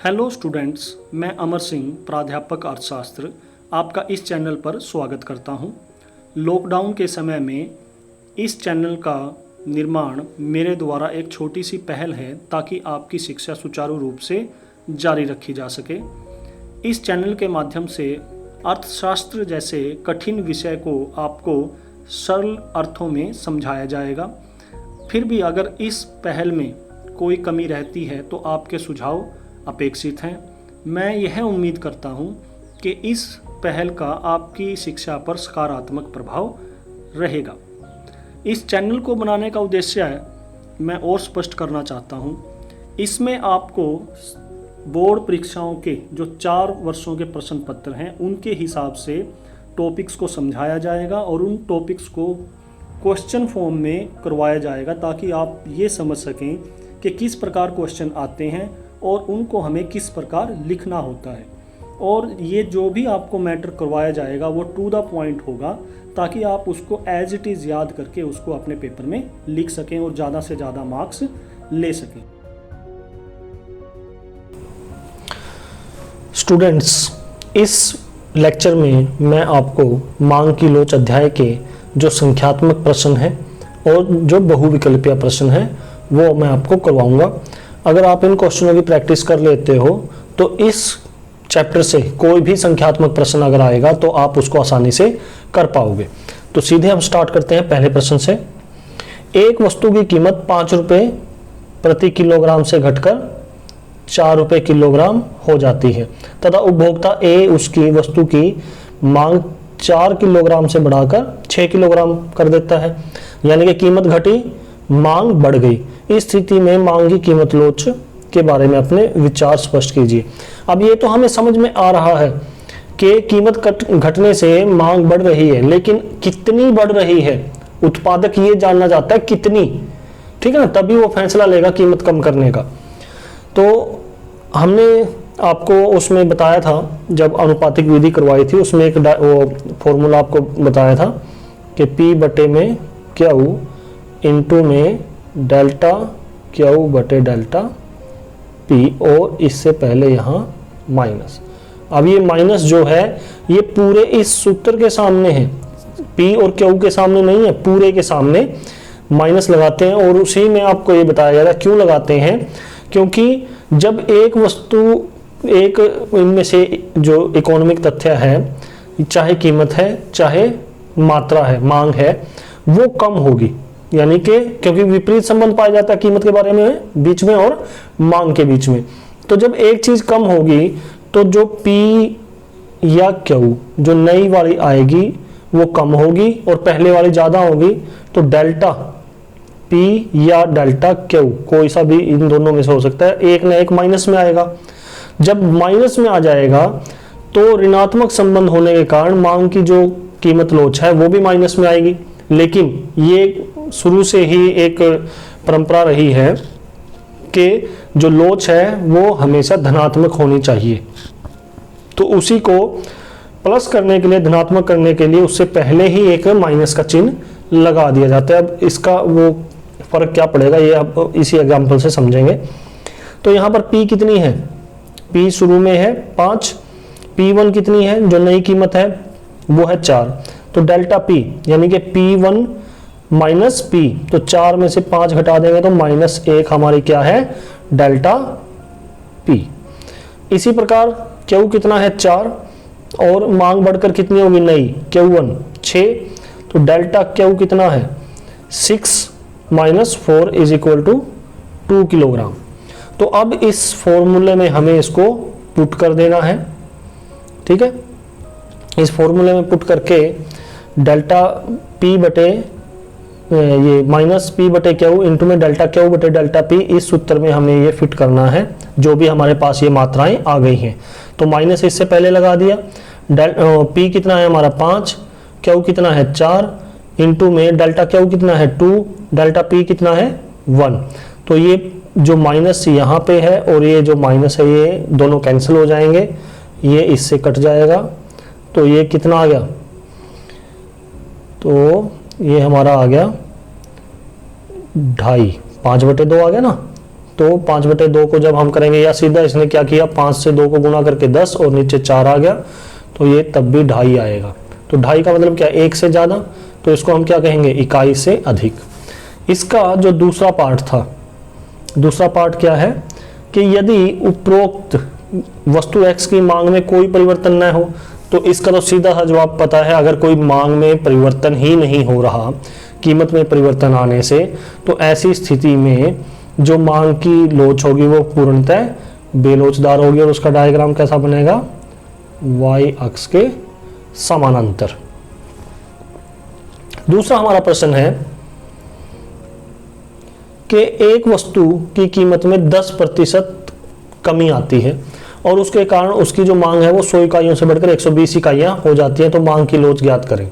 Hello students, मैं अमर सिंह, प्राध्यापक अर्थशास्त्र, आपका इस चैनल पर स्वागत करता हूं। लॉकडाउन के समय में इस चैनल का निर्माण मेरे द्वारा एक छोटी सी पहल है ताकि आपकी शिक्षा सुचारू रूप से जारी रखी जा सके। इस चैनल के माध्यम से अर्थशास्त्र जैसे कठिन विषय को आपको सरल अर्थों में समझाया जाएगा। फिर भी अगर इस पहल में कोई कमी रहती है तो आपके सुझाव अपेक्षित हैं। मैं यह उम्मीद करता हूं कि इस पहल का आपकी शिक्षा पर सकारात्मक प्रभाव रहेगा। इस चैनल को बनाने का उद्देश्य मैं और स्पष्ट करना चाहता हूं। इसमें आपको बोर्ड परीक्षाओं के जो 4 वर्षों के प्रश्न पत्र हैं उनके हिसाब से टॉपिक्स को समझाया जाएगा और उन टॉपिक्स को क्वेश्चन फॉर्म में करवाया जाएगा ताकि आप ये समझ सकें कि किस प्रकार क्वेश्चन आते हैं और उनको हमें किस प्रकार लिखना होता है। और ये जो भी आपको मैटर करवाया जाएगा वो टू द पॉइंट होगा ताकि आप उसको एज इट इज़ याद करके उसको अपने पेपर में लिख सकें और ज़्यादा से ज़्यादा मार्क्स ले सकें। स्टूडेंट्स, इस लेक्चर में मैं आपको मांग की लोच अध्याय के जो संख्यात्मक प्रश्न हैं और जो बहुविकल्पीय प्रश्न हैं वो मैं आपको करवाऊंगा। अगर आप इन क्वेश्चनों की प्रैक्टिस कर लेते हो तो इस चैप्टर से कोई भी संख्यात्मक प्रश्न अगर आएगा तो आप उसको आसानी से कर पाओगे। तो सीधे हम स्टार्ट करते हैं पहले प्रश्न से। एक वस्तु की कीमत 5 रुपये प्रति किलोग्राम से घटकर 4 रुपये किलोग्राम हो जाती है तथा उपभोक्ता ए उसकी वस्तु की मांग 4 किलोग्राम से बढ़ाकर 6 किलोग्राम कर देता है, यानी कि कीमत घटी, मांग बढ़ गई। इस स्थिति में मांग की कीमत लोच के बारे में अपने विचार स्पष्ट कीजिए। अब ये तो हमें समझ में आ रहा है कि कीमत घटने से मांग बढ़ रही है, लेकिन कितनी बढ़ रही है उत्पादक ये जानना चाहता है कितनी, ठीक है ना, तभी वो फैसला लेगा कीमत कम करने का। तो हमने आपको उसमें बताया था जब अनुपातिक विधि करवाई थी उसमें एक वो फॉर्मूला आपको बताया था कि P बटे में Q इंटू में डेल्टा Q बटे डेल्टा P और इससे पहले यहाँ माइनस। अब ये माइनस जो है ये पूरे इस सूत्र के सामने है, P और Q के सामने नहीं है, पूरे के सामने माइनस लगाते हैं। और उसी में आपको ये बताया जा रहा है क्यों लगाते हैं, क्योंकि जब एक वस्तु एक इनमें से जो इकोनॉमिक तथ्य है, चाहे कीमत है चाहे मात्रा है, मांग है, वो कम होगी, यानी कि क्योंकि विपरीत संबंध पाया जाता है कीमत के बारे में बीच में और मांग के बीच में। तो जब एक चीज कम होगी तो जो P या Q जो नई वाली आएगी वो कम होगी और पहले वाली ज्यादा होगी, तो डेल्टा P या डेल्टा Q कोई सा भी इन दोनों में से हो सकता है, एक ना एक माइनस में आएगा। जब माइनस में आ जाएगा तो ऋणात्मक संबंध होने के कारण मांग की जो कीमत लोच है वो भी माइनस में आएगी। लेकिन ये शुरू से ही एक परंपरा रही है कि जो लोच है वो हमेशा धनात्मक होनी चाहिए, तो उसी को प्लस करने के लिए, धनात्मक करने के लिए उससे पहले ही एक माइनस का चिन्ह लगा दिया जाता है। अब इसका वो फर्क क्या पड़ेगा ये आप इसी एग्जांपल से समझेंगे। तो यहाँ पर P कितनी है, P शुरू में है 5, P1 कितनी है जो नई कीमत है वो है 4, तो डेल्टा P यानी कि P1 माइनस P, तो 4 में से 5 घटा देंगे तो -1 हमारी क्या है, डेल्टा P। इसी प्रकार Q कितना है 4 और मांग बढ़कर कितनी होगी नई, Q1 6, तो डेल्टा Q कितना है 6 minus 4 is equal to 2 kilogram. तो अब इस फॉर्मूले में हमें इसको पुट कर देना है, ठीक है। इस फॉर्मूले में पुट करके डेल्टा P बटे ये माइनस P बटे Q इंटू में डेल्टा Q बटे डेल्टा P, इस सूत्र में हमें ये फिट करना है जो भी हमारे पास ये मात्राएं आ गई हैं। तो माइनस इससे पहले लगा दिया, P कितना है हमारा 5, Q कितना है 4 इंटू में डेल्टा Q कितना है 2, डेल्टा P कितना है 1। तो ये जो माइनस यहाँ पे है और ये जो माइनस है ये दोनों कैंसिल हो जाएंगे, ये इससे कट जाएगा, तो ये कितना आ गया, तो ये हमारा आ गया 2.5, 5/2 आ गया ना, तो 5/2 को जब हम करेंगे, या सीधा इसने क्या किया 5 से 2 को गुणा करके 10 और नीचे 4 आ गया, तो ये तब भी 2.5 आएगा। तो 2.5 का मतलब क्या, 1 से ज़्यादा, तो इसको हम क्या कहेंगे, इकाई से अधिक। इसका जो दूसरा पार्ट था, दूसरा पार्ट क्या है कि यदि उपरोक्त वस्तु x की मांग में कोई परिवर्तन न हो, तो इसका तो सीधा सा जवाब पता है, अगर कोई मांग में परिवर्तन ही नहीं हो रहा, कीमत में परिवर्तन आने से, तो ऐसी स्थिति में जो मांग की लोच होगी वो पूर्णतः बेलोचदार होगी। और उसका डायग्राम कैसा बनेगा, y अक्ष के समानांतर। दूसरा हमारा प्रश्न है कि एक वस्तु की कीमत में 10% कमी आती है और उसके कारण उसकी जो मांग है वो 100 इकाइयों से बढ़कर 120 इकाइयां हो जाती है, तो मांग की लोच ज्ञात करें।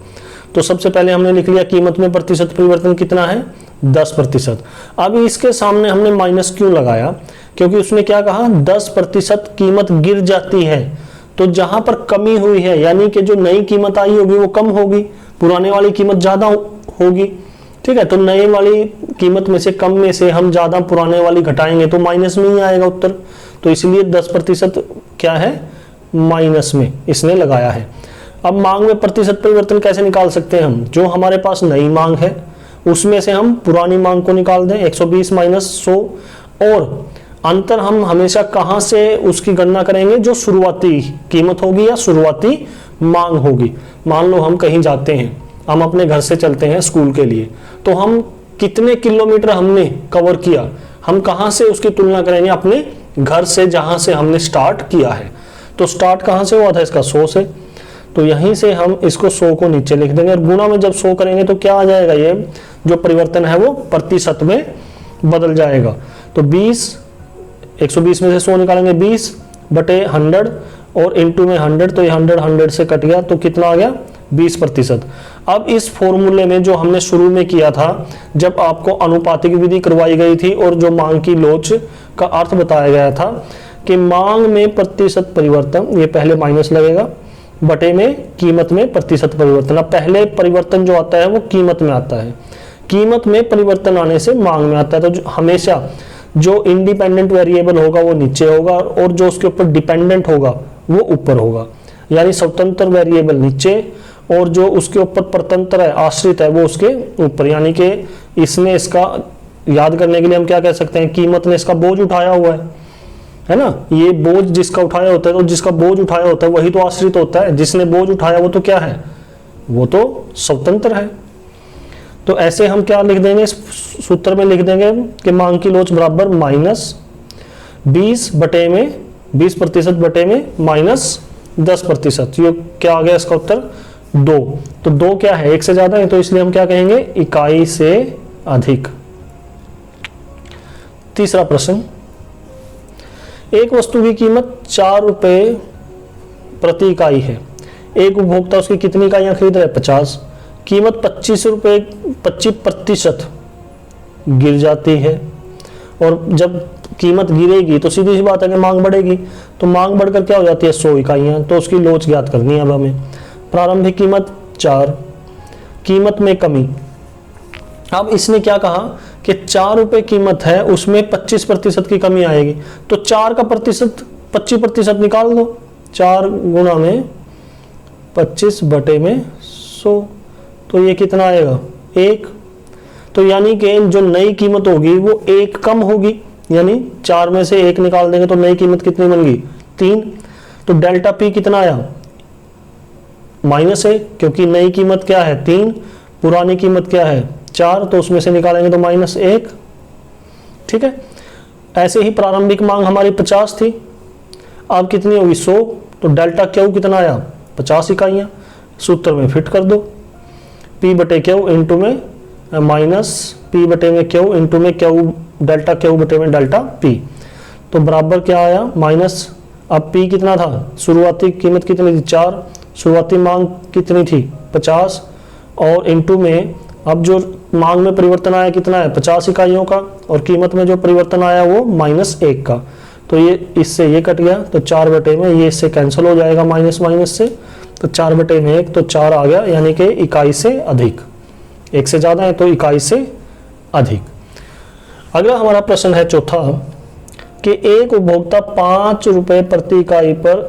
तो सबसे पहले हमने लिख लिया कीमत में प्रतिशत परिवर्तन कितना है, 10%। अब इसके सामने हमने माइनस क्यों लगाया, क्योंकि उसने क्या कहा 10% कीमत गिर जाती है। तो जहां पर कमी हुई है, यानी कि जो नई कीमत आई होगी वो कम होगी, पुराने वाली कीमत ज्यादा होगी। ठीक है, तो नए वाली कीमत में से कम में से हम ज्यादा पुराने वाली घटाएंगे तो माइनस में ही आएगा उत्तर। तो इसलिए 10% क्या है, माइनस में इसने लगाया है। अब मांग में प्रतिशत परिवर्तन कैसे निकाल सकते हैं हम, जो हमारे पास नई मांग है उसमें से हम पुरानी मांग को निकाल दें, 120 माइनस 100, और अंतर हम हमेशा कहां से उसकी गणना करेंगे, जो शुरुआती कीमत होगी या शुरुआती मांग होगी। मान लो हम कहीं जाते हैं, हम अपने घर से चलते हैं स्कूल के लिए, तो हम कितने किलोमीटर हमने कवर किया, हम कहां से उसकी तुलना करेंगे, अपने घर से जहां से हमने स्टार्ट किया है। तो स्टार्ट कहां से हुआ था, इसका 100 से, तो यहीं से हम इसको 100 को नीचे लिख देंगे और गुणा में जब 100 करेंगे तो क्या आ जाएगा, ये जो परिवर्तन है वो प्रतिशत में बदल जाएगा। तो 120 में से 100 निकालेंगे, 20/100 और इंटू में 100, तो ये 100 से कट गया, तो कितना आ गया, 20%। अब इस फॉर्मूले में जो हमने शुरू में किया था, जब आपको अनुपातिक विधि करवाई गई थी और जो मांग की लोच का अर्थ बताया गया था कि मांग में प्रतिशत परिवर्तन, ये पहले माइनस लगेगा, बटे में कीमत में प्रतिशत परिवर्तन। अब पहले परिवर्तन जो आता है वो कीमत में आता है, कीमत में परिवर्तन आने से मांग में आता है। तो हमेशा जो इंडिपेंडेंट वेरिएबल होगा वो नीचे होगा और जो उसके ऊपर डिपेंडेंट होगा वो ऊपर होगा, यानी स्वतंत्र वेरिएबल नीचे और जो उसके ऊपर परतंत्र है, आश्रित है, वो उसके ऊपर। यानी कि इसने इसका याद करने के लिए हम क्या कह सकते हैं, कीमत ने इसका बोझ उठाया हुआ है ना, ये बोझ जिसका उठाया होता है, तो जिसका बोझ उठाया होता है वही तो आश्रित होता है, जिसने बोझ उठाया वो तो क्या है, वो तो स्वतंत्र है। तो ऐसे हम क्या लिख देंगे, इस सूत्र में लिख देंगे कि मांग की लोच बराबर -20% बटे में -10%। ये क्या आ गया इसका उत्तर, 2। तो 2 क्या है, 1 से ज्यादा है, तो इसलिए हम क्या कहेंगे, इकाई से अधिक। तीसरा प्रश्न, एक वस्तु की कीमत 4 रुपए प्रति इकाई है, एक उपभोक्ता उसकी कितनी इकाइयां खरीद रहा है, 50, कीमत 25% गिर जाती है, और जब कीमत गिरेगी तो सीधी सी बात है कि मांग बढ़ेगी, तो मांग बढ़कर क्या हो जाती है, 100 इकाइयां। तो उसकी लोच ज्ञात करनी है अब हमें। प्रारंभिक कीमत 4, कीमत में कमी। अब इसने क्या कहा कि 4 रुपए कीमत है, उसमें 25% की कमी आएगी, तो 4 का प्रतिशत 25% निकाल दो, 4 गुणा में 25 बटे में 100, तो ये कितना आएगा, 1। तो यानी कि जो नई कीमत होगी वो 1 कम होगी, यानी 4 में से 1 निकाल देंगे तो नई कीमत कितनी बन गई, 3। तो डेल्टा पी कितना आया, -1, क्योंकि नई कीमत क्या है 3, पुरानी कीमत क्या है 4, तो उसमें से निकालेंगे तो -1। ठीक है, ऐसे ही प्रारंभिक मांग हमारी 50 थी, अब कितनी होगी 100, तो डेल्टा क्यू कितना आया, 50 इकाइयां। सूत्र में फिट कर दो, P बटे क्यू इंटू में माइनस P बटे में क्यू इंटू में क्यू, डेल्टा क्यू बटे में डेल्टा P, तो बराबर क्या आया माइनस। अब P कितना था, शुरुआती कीमत कितनी थी 4, शुरुआती मांग कितनी थी 50, और इंटू में अब जो मांग में परिवर्तन आया कितना है 50 इकाइयों का, और कीमत में जो परिवर्तन आया वो -1 का, तो ये इससे ये कट गया, तो 4 बटे में ये इससे कैंसिल हो जाएगा माइनस से, तो 4 बटे में 1, तो 4 आ गया, यानी कि इकाई से अधिक। 1 से ज्यादा है तो इकाई से अधिक। अगला हमारा प्रश्न है चौथा, कि एक उपभोक्ता 5 रुपए प्रति इकाई पर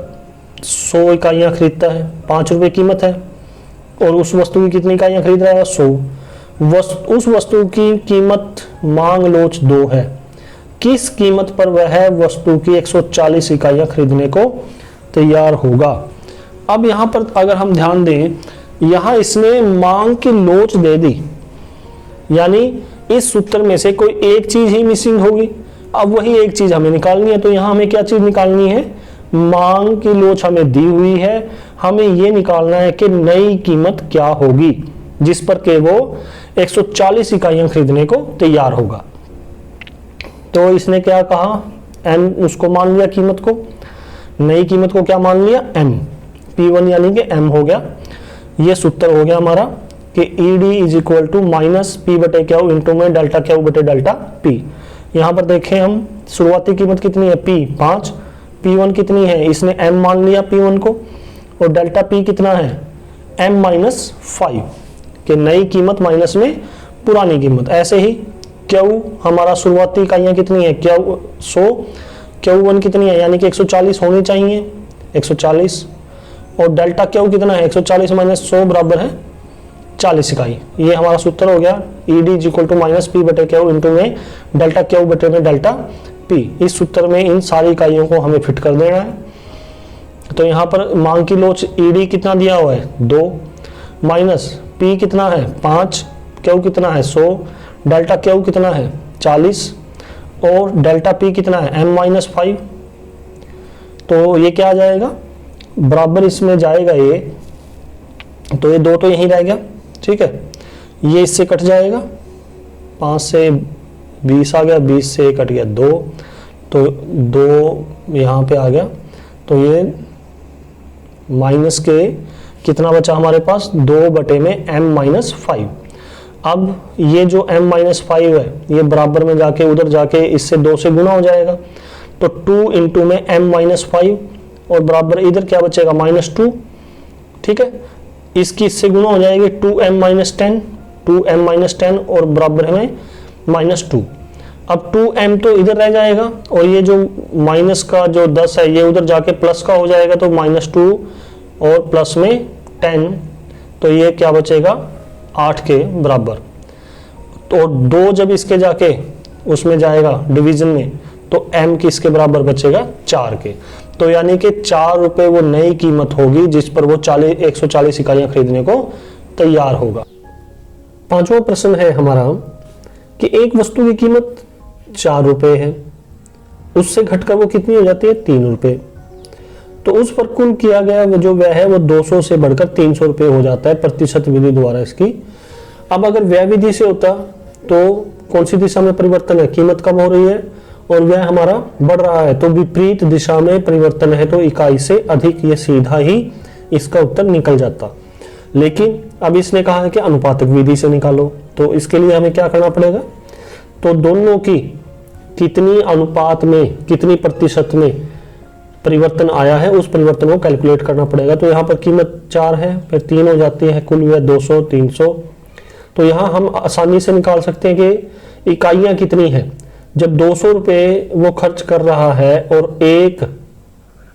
100 इकाइयां खरीदता है, 5 रुपए कीमत है, और उस वस्तु की कितनी इकाइयां खरीद रहा है? 100। उस वस्तु की कीमत मांग लोच 2 है। किस कीमत पर वह वस्तु की 140 इकाइयां खरीदने को तैयार होगा? अब यहां पर अगर हम ध्यान दें, यहां इसने मांग की लोच दे दी, यानी इस सूत्र में से कोई एक चीज ही मिसिंग होगी। अब वही एक चीज हमें निकालनी है, तो यहां हमें क्या चीज निकालनी है? मांग की लोच हमें दी हुई है, हमें यह निकालना है कि नई कीमत क्या होगी जिस पर के वो 140 इकाइयां खरीदने को तैयार होगा। तो इसने क्या कहा? m उसको मान लिया, कीमत को, नई कीमत को क्या मान लिया? m, P1 यानी कि m हो गया। ये सूत्र हो गया हमारा कि ED is equal to minus P बटे क्यू इंटू में डेल्टा क्यू बटे डेल्टा पी। यहाँ पर देखें हम, शुरुआती कीमत कितनी है? P 5, P1 कितनी है? इसने m मान लिया P1 को, और डेल्टा P कितना है? m माइनस 5, कि नई कीमत माइनस में पुरानी कीमत। ऐसे ही Q हमारा शुरुआती इकाइयाँ कितनी है? Q 100, Q1 कितनी है? यानी कि 140 होनी चाहिए, 140, और डेल्टा Q कितना है? 140 माइनस 100 बराबर है 40 इकाई। ये हमारा सूत्र हो गया, ED is equal to minus P बटे क्यू इंटू में डेल्टा क्यू बटे में डेल्टा पी। इस सूत्र में इन सारी इकाइयों को हमें फिट कर देना है। तो यहाँ पर मांग की लोच ED कितना दिया हुआ है? 2, माइनस P कितना है? 5, Q कितना है? 100, डेल्टा Q कितना है? 40, और डेल्टा P कितना है? m minus 5। तो ये क्या आ जाएगा? बराबर इसमें जाएगा ये, तो ये 2 तो यहीं रह गया, ठीक है, ये इससे कट जाएगा, 5 से 20 आ गया, 20 से कट गया 2, तो 2 यहाँ पे आ गया, तो ये माइनस के कितना बचा हमारे पास? 2 बटे में m माइनस 5। अब ये जो m माइनस 5 है, ये बराबर में जाके उधर जाके इससे 2 से गुना हो जाएगा, तो 2 इंटू में m माइनस 5, और बराबर इधर क्या बचेगा? -2, ठीक है, इसकी इससे गुना हो जाएगी 2m माइनस 10, 2m माइनस 10, और बराबर में -2। अब 2m तो इधर रह जाएगा, और ये जो माइनस का जो 10 है ये उधर जाके प्लस का हो जाएगा, तो -2 और प्लस में 10, तो ये क्या बचेगा? 8 के बराबर। तो 2 जब इसके जाके उसमें जाएगा डिवीजन में, तो m किसके बराबर बचेगा? 4 के। तो यानी कि 4 रुपए वो नई कीमत होगी जिस पर वो 140 इकाइयां खरीदने को तैयार होगा। 5वां प्रश्न है हमारा कि एक वस्तु की कीमत 4 रुपए है, उससे घटकर वो कितनी हो जाती है? 3 रुपए। तो उस पर कुल किया गया जो व्यय है वो 200 से बढ़कर 300 रुपए हो जाता है प्रतिशत विधि द्वारा इसकी। अब अगर व्यय विधि से होता तो कौन सी दिशा में परिवर्तन है? कीमत कम हो रही है और व्यय हमारा बढ़ रहा है, तो विपरीत दिशा में परिवर्तन है, तो इकाई से अधिक, ये सीधा ही इसका उत्तर निकल जाता। लेकिन अब इसने कहा है कि अनुपातक विधि से निकालो, तो इसके लिए हमें क्या करना पड़ेगा? तो दोनों की कितनी अनुपात में, कितनी प्रतिशत में परिवर्तन आया है, उस परिवर्तन को कैलकुलेट करना पड़ेगा। तो यहाँ पर कीमत 4 है, फिर 3 हो जाती है, कुल व्यय 200, 300। तो यहाँ हम आसानी से निकाल सकते हैं कि इकाइयाँ कितनी है। जब 200 रुपये वो खर्च कर रहा है और एक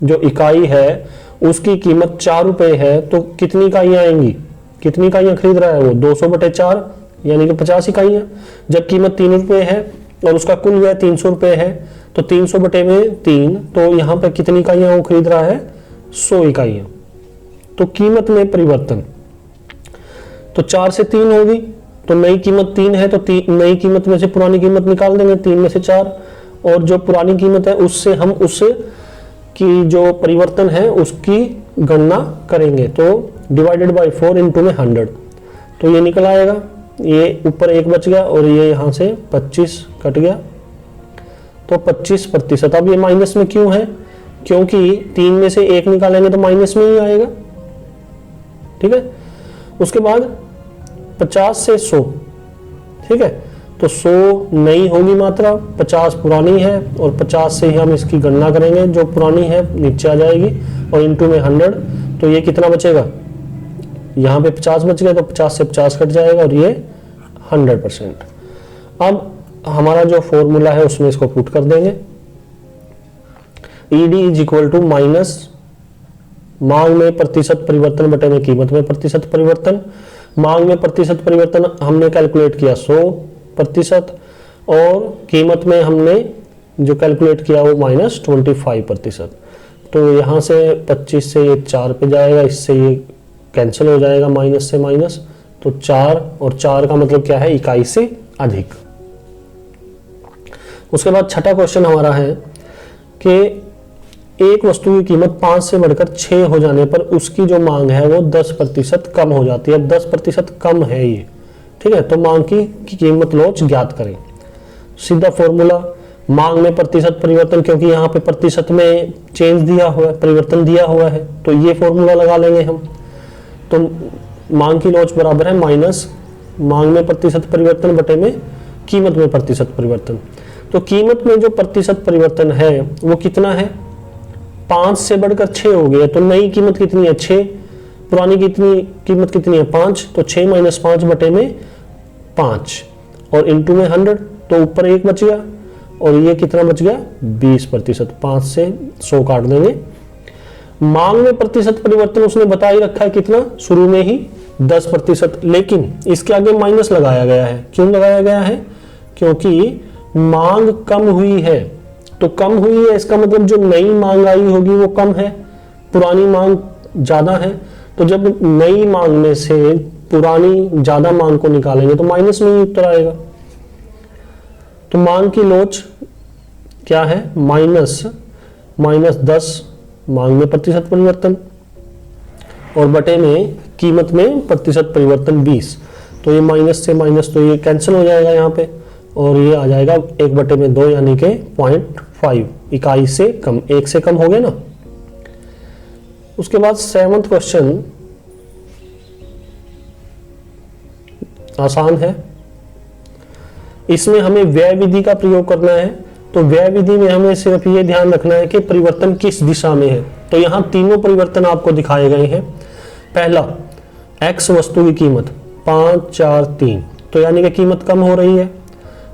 जो इकाई है उसकी कीमत 4 रुपये है, तो कितनी इकाइयाँ आएंगी? कितनी इकाइयाँ खरीद रहा है वो? 200 बटे 4 यानी कि 50 इकाइयाँ। जब कीमत 3 रुपये है और उसका कुल व्यय 300 रुपये है, तो 300 बटे में 3, तो यहाँ पर कितनी इकाइयाँ वो खरीद रहा है? 100 इकाइयाँ। तो कीमत में परिवर्तन, तो 4 से 3 होगी, तो नई कीमत 3 है, तो नई कीमत में से पुरानी कीमत निकाल देंगे, 3 में से 4, और जो पुरानी कीमत है उससे हम उस की जो परिवर्तन है उसकी गणना करेंगे, तो डिवाइडेड बाय 4 इंटू में 100, तो ये निकल आएगा। ये ऊपर 1 बच गया और ये यहाँ से 25 कट गया, तो 25%। अब ये माइनस में क्यों है? क्योंकि 3 में से 1 निकालेंगे तो माइनस में ही आएगा, ठीक है। उसके बाद 50 से 100, ठीक है, तो 100 नई होगी मात्रा, 50 पुरानी है, और 50 से ही हम इसकी गणना करेंगे, जो पुरानी है नीचे आ जाएगी, और इंटू में 100, तो ये कितना बचेगा? यहाँ पे 50 बच गया, तो 50 से 50 कट जाएगा, और ये 100%। अब हमारा जो फॉर्मूला है उसमें इसको पुट कर देंगे, ED is equal to minus मांग में प्रतिशत परिवर्तन बटे में कीमत में प्रतिशत परिवर्तन। मांग में प्रतिशत परिवर्तन हमने कैलकुलेट किया 100% और कीमत में हमने जो कैलकुलेट किया वो -25%। तो यहाँ से 25 से ये 4 पे जाएगा, इससे ये कैंसिल हो जाएगा माइनस से माइनस, तो 4 और 4 का मतलब क्या है, इकाई से अधिक। उसके बाद छठा क्वेश्चन हमारा है कि एक वस्तु की कीमत 5 से बढ़कर 6 हो जाने पर उसकी जो मांग है वो 10% कम हो जाती है। 10% कम है ये, ठीक है। तो मांग की कीमत लोच ज्ञात करें। सीधा फॉर्मूला, मांग में प्रतिशत परिवर्तन, क्योंकि यहाँ पे प्रतिशत में चेंज दिया हुआ है, परिवर्तन दिया हुआ है, तो ये फॉर्मूला लगा लेंगे हम। तो मांग की लोच बराबर है माइनस मांग में प्रतिशत परिवर्तन बटे में कीमत में प्रतिशत परिवर्तन। तो कीमत में जो प्रतिशत परिवर्तन है वो कितना है, 5 से बढ़कर 6 हो गया। तो नई कीमत कितनी है, 6, पुरानी कितनी कीमत कितनी है, 5, तो 6 - 5 बटे में 5 और इंटू में 100, तो ऊपर 1 बच गया और ये कितना बच गया, 20%। 5 से 100 काट देंगे। मांग में प्रतिशत परिवर्तन उसने बता ही रखा है कितना, शुरू में ही 10%, लेकिन इसके आगे माइनस लगाया गया है। क्यों लगाया गया है, क्योंकि मांग कम हुई है। तो कम हुई है इसका मतलब जो नई मांग आई होगी वो कम है, पुरानी मांग ज्यादा है। तो जब नई मांग में से पुरानी ज्यादा मांग को निकालेंगे तो माइनस में ही उत्तर आएगा। तो मांग की लोच क्या है, -10 मांग में प्रतिशत परिवर्तन और बटे में कीमत में प्रतिशत परिवर्तन 20। तो ये माइनस से माइनस तो ये कैंसिल हो जाएगा यहाँ पे और ये आ जाएगा 1/2 यानी कि 0.5, इकाई से कम, 1 से कम हो गया ना। उसके बाद 7वां क्वेश्चन आसान है। इसमें हमें व्यय विधि का प्रयोग करना है। तो व्यय विधि में हमें सिर्फ ये ध्यान रखना है कि परिवर्तन किस दिशा में है। तो यहाँ तीनों परिवर्तन आपको दिखाए गए हैं। पहला, x वस्तु की कीमत 5, 4, 3, तो यानी कि कीमत कम हो रही है।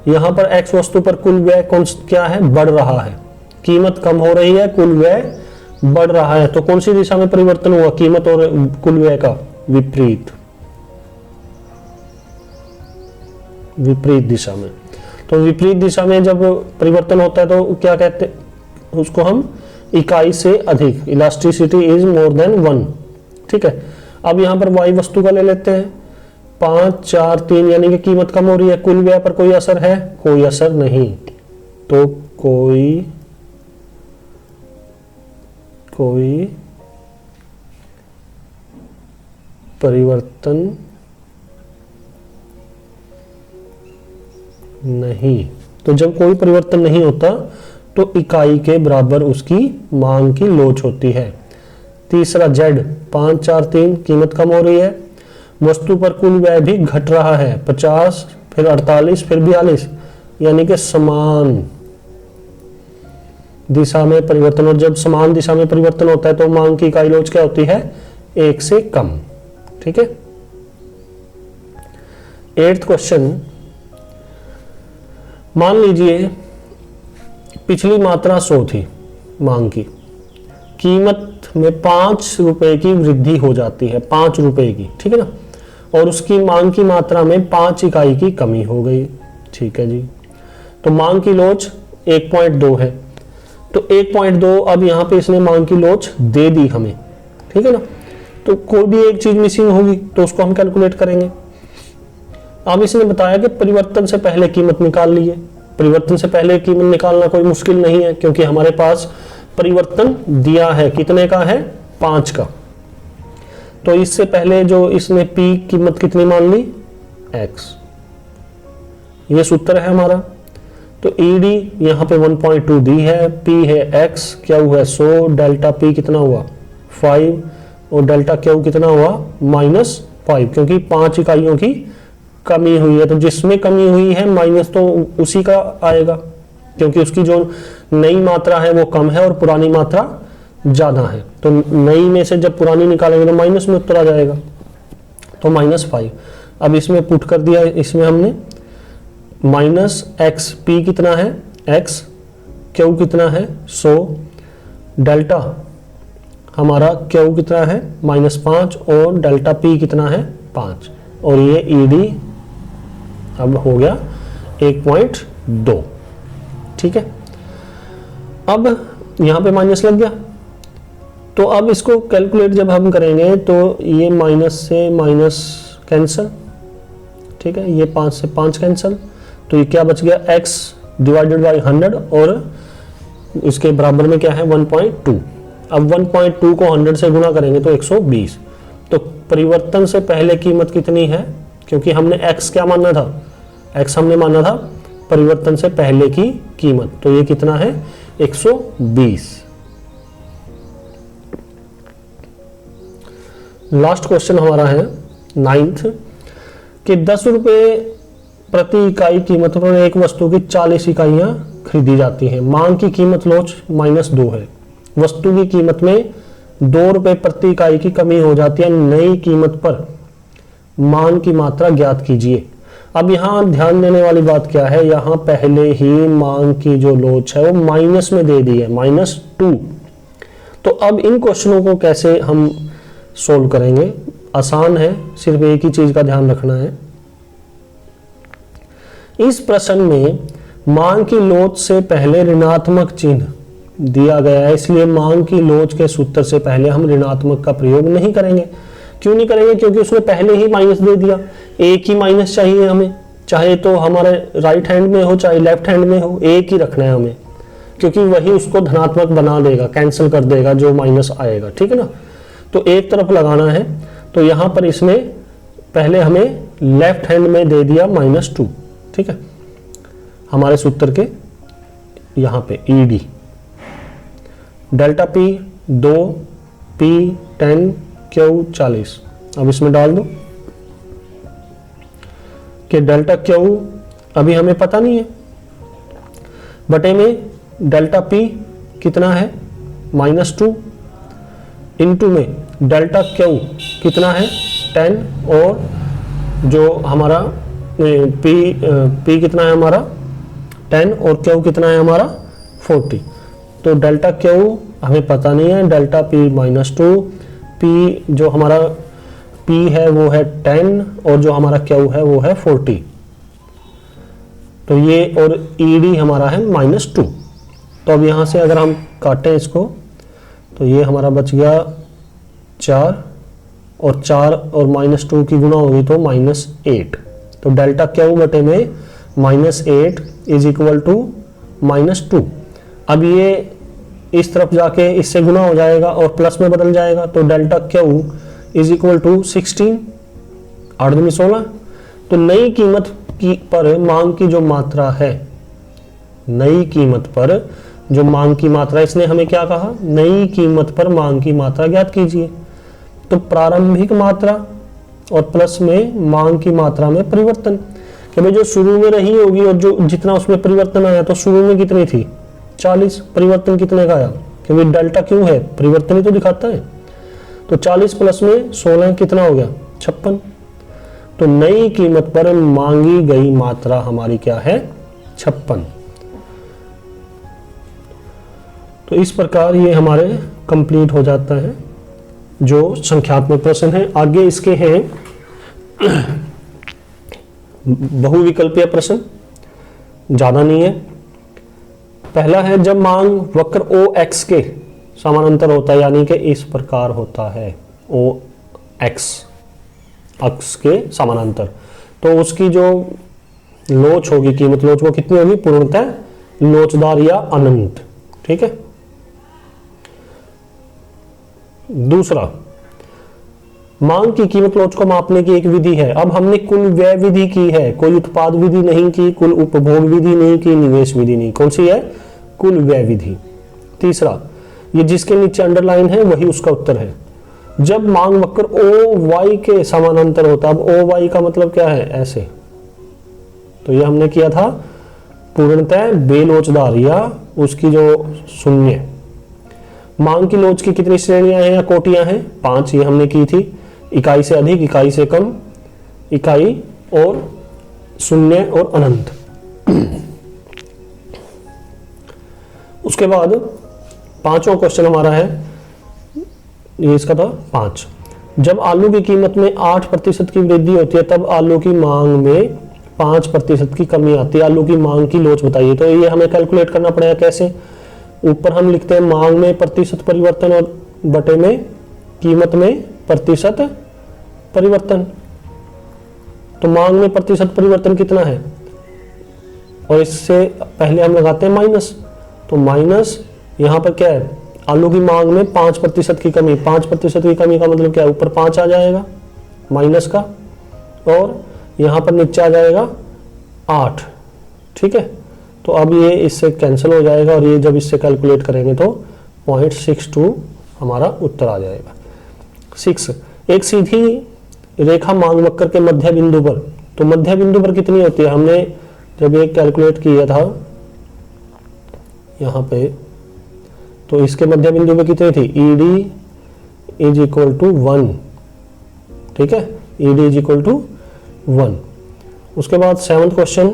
यहाँ पर x वस्तु पर कुल व्यय कौन क्या है, बढ़ रहा है। कीमत कम हो रही है, कुल व्यय बढ़ रहा है। तो कौन सी दिशा में परिवर्तन हुआ, कीमत और कुल व्यय का विपरीत दिशा में। तो विपरीत दिशा में जब परिवर्तन होता है तो क्या कहते हैं उसको हम, इकाई से अधिक, इलास्टिसिटी इज मोर देन 1, ठीक है। अब यहाँ पर y वस्तु का ले लेते हैं, 5, 4, 3, यानी कि कीमत कम हो रही है। कुल व्यय पर कोई असर है, कोई असर नहीं। तो कोई परिवर्तन नहीं। तो जब कोई परिवर्तन नहीं होता तो इकाई के बराबर उसकी मांग की लोच होती है। तीसरा, Z 5, 4, 3, कीमत कम हो रही है। वस्तु पर कुल व्यय भी घट रहा है, 50, फिर 48, फिर 42, यानी कि समान दिशा में परिवर्तन। और जब समान दिशा में परिवर्तन होता है तो मांग की इकाई लोच क्या होती है, 1 से कम, ठीक है। 8वां क्वेश्चन, मान लीजिए पिछली मात्रा 100 थी मांग की, कीमत में 5 रुपए की वृद्धि हो जाती है, 5 रुपए की, ठीक है ना। और उसकी मांग की मात्रा में 5 इकाई की कमी हो गई, ठीक है जी। तो मांग की लोच 1.2 है। तो 1.2, अब यहाँ पे इसने मांग की लोच दे दी हमें, ठीक है ना। तो कोई भी एक चीज मिसिंग होगी तो उसको हम कैलकुलेट करेंगे। अब इसने बताया कि परिवर्तन से पहले कीमत निकाल लीजिए। परिवर्तन से पहले कीमत निकालना कोई मुश्किल नहीं है, क्योंकि हमारे पास परिवर्तन दिया है, कितने का है, 5 का। तो इससे पहले जो इसने p कीमत कितनी मान ली, x, ये सूत्र है हमारा। तो ED यहाँ पे 1.2 दी है, p है x, Q है 100, डेल्टा p कितना हुआ 5 और डेल्टा Q कितना हुआ -5, क्योंकि 5 इकाइयों की कमी हुई है। तो जिसमें कमी हुई है माइनस तो उसी का आएगा, क्योंकि उसकी जो नई मात्रा है वो कम है और पुरानी मात्रा ज्यादा है। तो नई में से जब पुरानी निकालेंगे तो माइनस में उत्तर आ जाएगा, तो -5। अब इसमें पुट कर दिया, इसमें हमने -x, p कितना है x, q कितना है 100, डेल्टा हमारा क्यू कितना है -5 और डेल्टा पी कितना है 5 और ये ईडी अब हो गया 1.2। ठीक है, अब यहाँ पे माइनस लग गया, तो अब इसको कैलकुलेट जब हम करेंगे तो ये माइनस से माइनस कैंसिल, ठीक है, ये 5 से 5 कैंसिल, तो ये क्या बच गया x डिवाइडेड बाई 100 और इसके बराबर में क्या है 1.2। अब 1.2 को 100 से गुणा करेंगे तो 120। तो परिवर्तन से पहले कीमत कितनी है, क्योंकि हमने x क्या माना था, x हमने माना था परिवर्तन से पहले की कीमत, तो ये कितना है 120। लास्ट क्वेश्चन हमारा है 9th कि 10 रुपये प्रति इकाई कीमत पर एक वस्तु की 40 इकाइयां खरीदी जाती हैं। मांग की कीमत लोच -2 है। वस्तु की कीमत में 2 रुपये प्रति इकाई की कमी हो जाती है। नई कीमत पर मांग की मात्रा ज्ञात कीजिए। अब यहाँ ध्यान देने वाली बात क्या है, यहाँ पहले ही मांग की जो लोच है वो माइनस में दे दी है -2। तो अब इन क्वेश्चनों को कैसे हम सोल्व करेंगे, आसान है, सिर्फ एक ही चीज का ध्यान रखना है। इस प्रश्न में मांग की लोच से पहले ऋणात्मक चिन्ह दिया गया है, इसलिए मांग की लोच के सूत्र से पहले हम ऋणात्मक का प्रयोग नहीं करेंगे। क्यों नहीं करेंगे, क्योंकि उसने पहले ही माइनस दे दिया। एक ही माइनस चाहिए हमें, चाहे तो हमारे राइट हैंड में हो चाहे लेफ्ट हैंड में हो, एक ही रखना है हमें, क्योंकि वही उसको धनात्मक बना देगा, कैंसिल कर देगा जो माइनस आएगा। ठीक है ना, तो एक तरफ लगाना है, तो यहां पर इसने पहले हमें लेफ्ट हैंड में दे दिया -2। ठीक है, हमारे सूत्र के यहां पे ED delta P 2 P 10 Q 40। अब इसमें डाल दो कि डेल्टा क्यू अभी हमें पता नहीं है, बटे में डेल्टा पी कितना है -2 इंटू में डेल्टा क्यू कितना है 10 और जो हमारा पी कितना है हमारा 10 और क्यू कितना है हमारा 40। तो डेल्टा क्यू हमें पता नहीं है, डेल्टा पी -2, पी जो हमारा पी है वो है 10 और जो हमारा क्यू है वो है 40। तो ये और ईडी हमारा है -2। तो अब यहाँ से अगर हम काटें इसको तो ये हमारा बच गया 4 और 4 और -2 की गुणा होगी तो -8। तो डेल्टा क्यू बटे में -8 इज इक्वल टू -2। अब ये इस तरफ जाके इससे गुना हो जाएगा और प्लस में बदल जाएगा, तो delta Q is equal to 16, 8 दूनी 16। तो नई कीमत की पर मांग की जो मात्रा है, नई कीमत पर जो मांग की मात्रा, इसने हमें क्या कहा, नई कीमत पर मांग की मात्रा ज्ञात कीजिए। तो प्रारंभिक मात्रा और प्लस में मांग की मात्रा में परिवर्तन, कि भाई जो शुरू में रही होगी और जो जितना उसमें परिवर्तन आया, तो शुरू में कितनी थी 40, परिवर्तन कितने का आया, क्योंकि डेल्टा क्यों है, परिवर्तन ही तो दिखाता है। तो 40 प्लस में 16 कितना हो गया 56। तो नई कीमत पर मांगी गई मात्रा हमारी क्या है 56। तो इस प्रकार ये हमारे कंप्लीट हो जाता है जो संख्यात्मक प्रश्न है। आगे इसके हैं बहुविकल्पीय प्रश्न, ज्यादा नहीं है। पहला है जब मांग वक्र OX के समानांतर होता है, यानी कि इस प्रकार होता है OX अक्ष के समानांतर, तो उसकी जो लोच होगी, कीमत लोच, वो कितनी होगी, पूर्णतः लोचदार या अनंत। ठीक है। दूसरा, मांग की कीमत लोच को मापने की एक विधि है। अब हमने कुल व्यय विधि की है, कोई उत्पाद विधि नहीं की, कुल उपभोग विधि नहीं की, निवेश विधि नहीं। कौन सी है, कुल व्यय विधि। तीसरा, ये जिसके नीचे अंडरलाइन है वही उसका उत्तर है। जब मांग वक्र OY के समानांतर होता है, अब OY का मतलब क्या है, ऐसे, तो ये हमने किया था पूर्णतः बेलोचदार या उसकी जो शून्य। मांग की लोच की कितनी श्रेणियां हैं या कोटियां हैं, 5, ये हमने की थी, इकाई से अधिक, इकाई से कम, इकाई और शून्य और अनंत। उसके बाद पांचवा क्वेश्चन हमारा है, ये इसका था 5। जब आलू की कीमत में 8% की वृद्धि होती है तब आलू की मांग में 5% की कमी आती है। आलू की मांग की लोच बताइए। तो ये हमें कैलकुलेट करना पड़ेगा कैसे। ऊपर हम लिखते हैं मांग में प्रतिशत परिवर्तन और बटे में कीमत में प्रतिशत परिवर्तन। तो मांग में प्रतिशत परिवर्तन कितना है, और इससे पहले हम लगाते हैं माइनस। तो माइनस यहाँ पर क्या है, आलू की मांग में 5% की कमी। 5% की कमी का मतलब क्या है, ऊपर 5 आ जाएगा माइनस का, और यहाँ पर नीचे आ जाएगा 8। ठीक है, तो अब ये इससे कैंसिल हो जाएगा, और ये जब इससे कैलकुलेट करेंगे तो 0.62 हमारा उत्तर आ जाएगा। 6, एक सीधी रेखा मांग वक्र के मध्य बिंदु पर, तो मध्य बिंदु पर कितनी होती है, हमने जब ये कैलकुलेट किया था यहाँ पे, तो इसके मध्य बिंदु पे कितनी थी, ED इज इक्वल टू 1। ठीक है, ED इज इक्वल टू 1। उसके बाद 7वां क्वेश्चन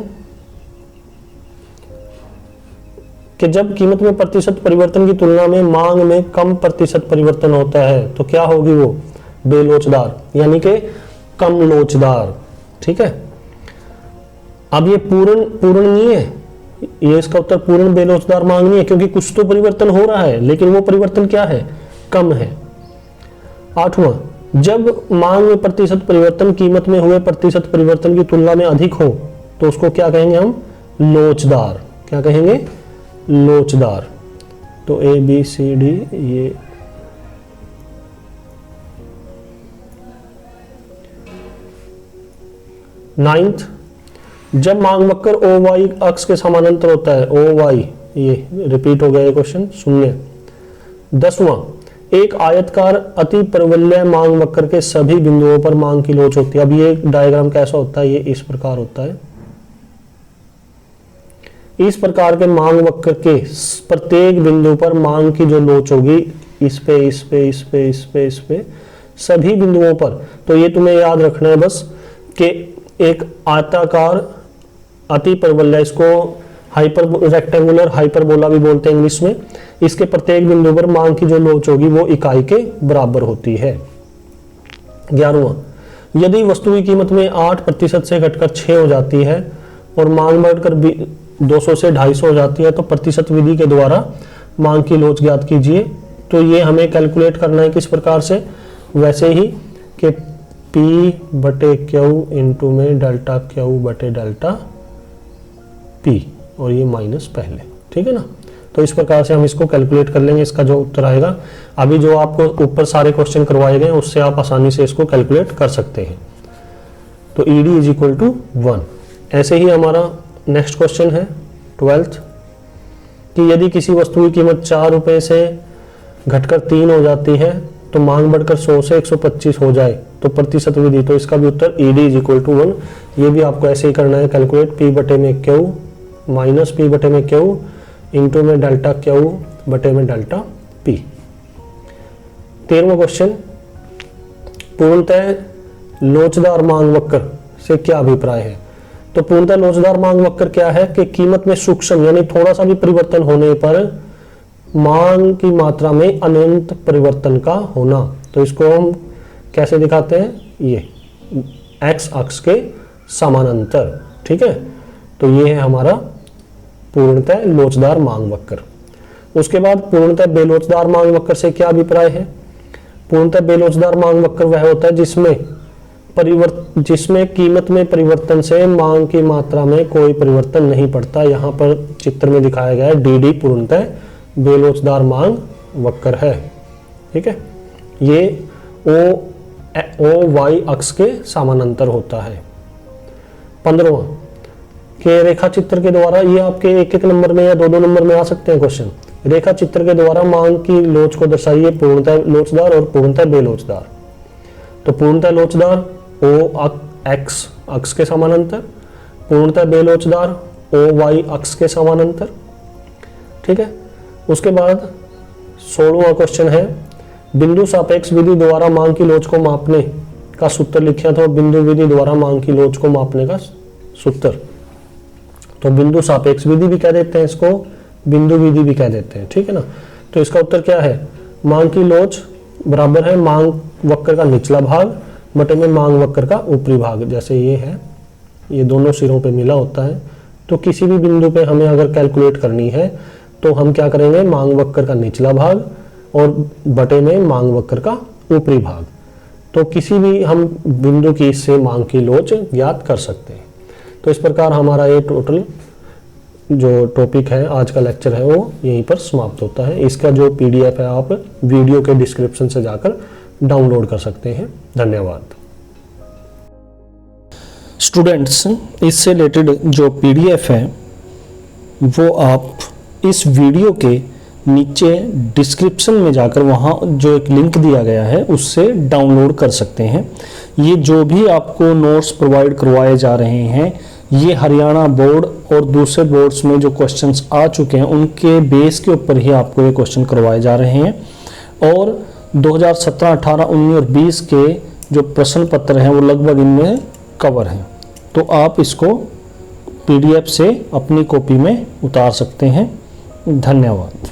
कि जब कीमत में प्रतिशत परिवर्तन की तुलना में मांग में कम प्रतिशत परिवर्तन होता है तो क्या होगी वो, बेलोचदार, यानी कि कम लोचदार। ठीक है, अब ये पूर्ण नहीं है, ये इसका उत्तर पूर्ण बेलोचदार मांग नहीं है, क्योंकि कुछ तो परिवर्तन हो रहा है लेकिन वो परिवर्तन क्या है, कम है। 8वां, जब मांग में प्रतिशत परिवर्तन कीमत में हुए प्रतिशत परिवर्तन की तुलना में अधिक हो तो उसको क्या कहेंगे हम, लोचदार। क्या कहेंगे, लोचदार। तो ABCD ये 9th, जब मांग वक्र OY अक्ष के समानांतर होता है, OY, ये रिपीट हो गया ये क्वेश्चन, शून्य। 10वां, एक आयतकार अति परवलय मांग वक्र के सभी बिंदुओं पर मांग की लोच होती है। अब ये डायग्राम कैसा होता है, ये इस प्रकार होता है। इस प्रकार के मांग वक्र के प्रत्येक बिंदु पर मांग की जो लोच होगी, इस पे इस पे इस पे इस पे इस पे सभी बिंदुओं पर। तो ये तुम्हें याद रखना है बस कि एक आयताकार अति परवलय, इसको हाइपर रेक्टेंगुलर हाइपरबोला भी बोलते हैं इंग्लिश में, इसके प्रत्येक बिंदु पर मांग की जो लोच होगी वो इकाई के बराबर होती है। 11वां, यदि वस्तु की कीमत में 8% से घटकर 6 हो जाती है और मांग बढ़कर 200 से 250 हो जाती है तो प्रतिशत विधि के द्वारा मांग की लोच ज्ञात कीजिए। तो ये हमें कैलकुलेट करना है किस प्रकार से, वैसे ही कि P/Q इंटू में डेल्टा Q/डेल्टा P, और ये माइनस पहले। ठीक है ना, तो इस प्रकार से हम इसको कैलकुलेट कर लेंगे, इसका जो उत्तर आएगा। अभी जो आपको ऊपर सारे क्वेश्चन करवाए गए उससे आप आसानी से इसको कैलकुलेट कर सकते हैं। तो ED इज इक्वल टू 1। ऐसे ही हमारा नेक्स्ट क्वेश्चन है 12th, कि यदि किसी वस्तु की कीमत 4 रुपए से घटकर 3 हो जाती है तो मांग बढ़कर 100 से 125 हो जाए तो प्रतिशत विधि। तो इसका भी उत्तर ED इज इक्वल टू 1। ये भी आपको ऐसे ही करना है calculate, P/Q minus P/Q into में डेल्टा Q/डेल्टा P। 13वां क्वेश्चन, पूर्णतः लोचदार मांग वक्र से क्या अभिप्राय है। तो पूर्णतः लोचदार मांग वक्र क्या है कि कीमत में सूक्ष्म यानी थोड़ा सा भी परिवर्तन होने पर मांग की मात्रा में अनंत परिवर्तन का होना। तो इसको हम कैसे दिखाते हैं, ये एक्स अक्ष के समानांतर। ठीक है, तो ये है हमारा पूर्णतः लोचदार मांग वक्र। उसके बाद पूर्णतः बेलोचदार मांग वक्र से क्या अभिप्राय है। पूर्णतः बेलोचदार मांग वक्र वह होता है जिसमें कीमत में परिवर्तन से मांग की मात्रा में कोई परिवर्तन नहीं पड़ता। यहाँ पर चित्र में दिखाया गया है DD पूर्णतः बेलोचदार मांग वक्र है। ठीक है, ये OY अक्ष के समानांतर होता है। 15वां, के रेखा चित्र के द्वारा, ये आपके एक नंबर में या दो नंबर में आ सकते हैं क्वेश्चन। रेखा चित्र के द्वारा मांग की लोच को दर्शाइए, पूर्णतः लोचदार और पूर्णतः बेलोचदार। तो पूर्णतः लोचदार OX अक्ष के समानांतर, पूर्णतः बेलोचदार OY अक्ष के समानांतर। ठीक है, उसके बाद 16वां क्वेश्चन है, बिंदु सापेक्ष विधि द्वारा मांग की लोच को मापने का सूत्र लिखा था। बिंदु विधि द्वारा मांग की लोच को मापने का सूत्र, तो बिंदु सापेक्ष विधि भी कह देते हैं इसको, बिंदु विधि भी कह देते हैं। ठीक है ना, तो इसका उत्तर क्या है? मांग की लोच बराबर है मांग वक्र का निचला भाग बटे में मांग वक्र का ऊपरी भाग। जैसे ये है, ये दोनों सिरों पे मिला होता है, तो किसी भी बिंदु पे हमें अगर कैलकुलेट करनी है तो हम क्या करेंगे? मांग वक्र का निचला भाग और बटे में मांग वक्र का ऊपरी भाग। तो किसी भी हम बिंदु की इससे मांग की लोच ज्ञात कर सकते हैं। तो इस प्रकार हमारा ये टोटल जो टॉपिक है, आज का लेक्चर है, वो यहीं पर समाप्त होता है। इसका जो PDF है आप वीडियो के डिस्क्रिप्शन से जाकर डाउनलोड कर सकते हैं। धन्यवाद। स्टूडेंट्स, इससे रिलेटेड जो PDF है वो आप इस वीडियो के नीचे डिस्क्रिप्शन में जाकर वहाँ जो एक लिंक दिया गया है उससे डाउनलोड कर सकते हैं। ये जो भी आपको नोट्स प्रोवाइड करवाए जा रहे हैं, ये हरियाणा बोर्ड और दूसरे बोर्ड्स में जो क्वेश्चंस आ चुके हैं उनके बेस के ऊपर ही आपको ये क्वेश्चन करवाए जा रहे हैं। और 2017, 18, 19 और 20 के जो प्रश्न पत्र हैं वो लगभग इनमें कवर हैं। तो आप इसको PDF से अपनी कॉपी में उतार सकते हैं। धन्यवाद।